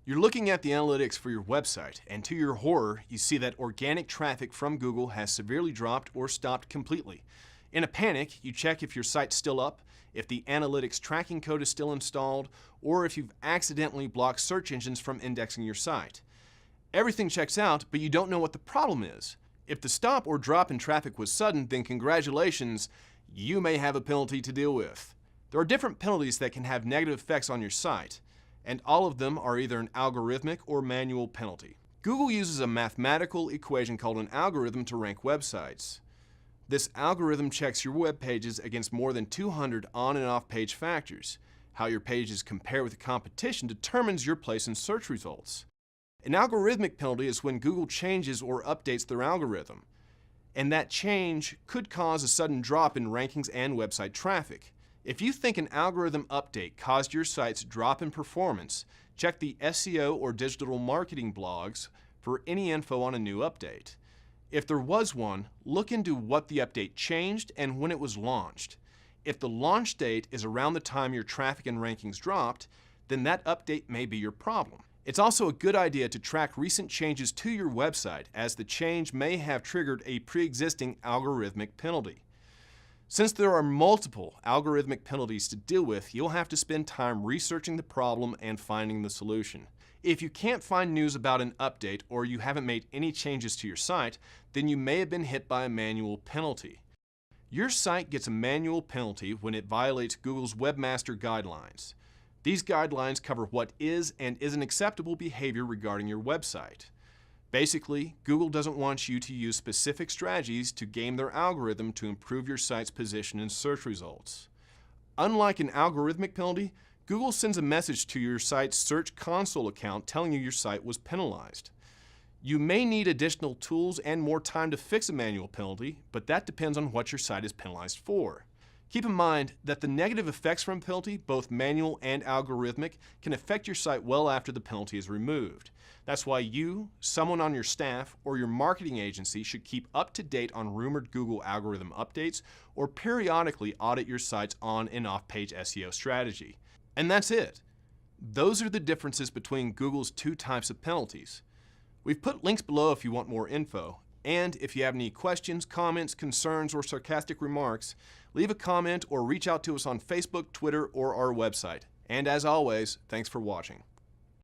You're looking at the analytics for your website, and to your horror, you see that organic traffic from Google has severely dropped or stopped completely. In a panic, you check if your site's still up, if the analytics tracking code is still installed, or if you've accidentally blocked search engines from indexing your site. Everything checks out, but you don't know what the problem is. If the stop or drop in traffic was sudden, then congratulations, you may have a penalty to deal with. There are different penalties that can have negative effects on your site, and all of them are either an algorithmic or manual penalty. Google uses a mathematical equation called an algorithm to rank websites. This algorithm checks your web pages against more than 200 on and off page factors. How your pages compare with the competition determines your place in search results. An algorithmic penalty is when Google changes or updates their algorithm, and that change could cause a sudden drop in rankings and website traffic. If you think an algorithm update caused your site's drop in performance, check the SEO or digital marketing blogs for any info on a new update. If there was one, look into what the update changed and when it was launched. If the launch date is around the time your traffic and rankings dropped, then that update may be your problem. It's also a good idea to track recent changes to your website, as the change may have triggered a pre-existing algorithmic penalty. Since there are multiple algorithmic penalties to deal with, you'll have to spend time researching the problem and finding the solution. If you can't find news about an update or you haven't made any changes to your site, then you may have been hit by a manual penalty. Your site gets a manual penalty when it violates Google's Webmaster guidelines. These guidelines cover what is and isn't acceptable behavior regarding your website. Basically, Google doesn't want you to use specific strategies to game their algorithm to improve your site's position in search results. Unlike an algorithmic penalty, Google sends a message to your site's Search Console account telling you your site was penalized. You may need additional tools and more time to fix a manual penalty, but that depends on what your site is penalized for. Keep in mind that the negative effects from a penalty, both manual and algorithmic, can affect your site well after the penalty is removed. That's why you, someone on your staff, or your marketing agency should keep up to date on rumored Google algorithm updates or periodically audit your site's on and off-page SEO strategy. And that's it. Those are the differences between Google's two types of penalties. We've put links below if you want more info. And if you have any questions, comments, concerns, or sarcastic remarks, leave a comment or reach out to us on Facebook, Twitter, or our website. And as always, thanks for watching.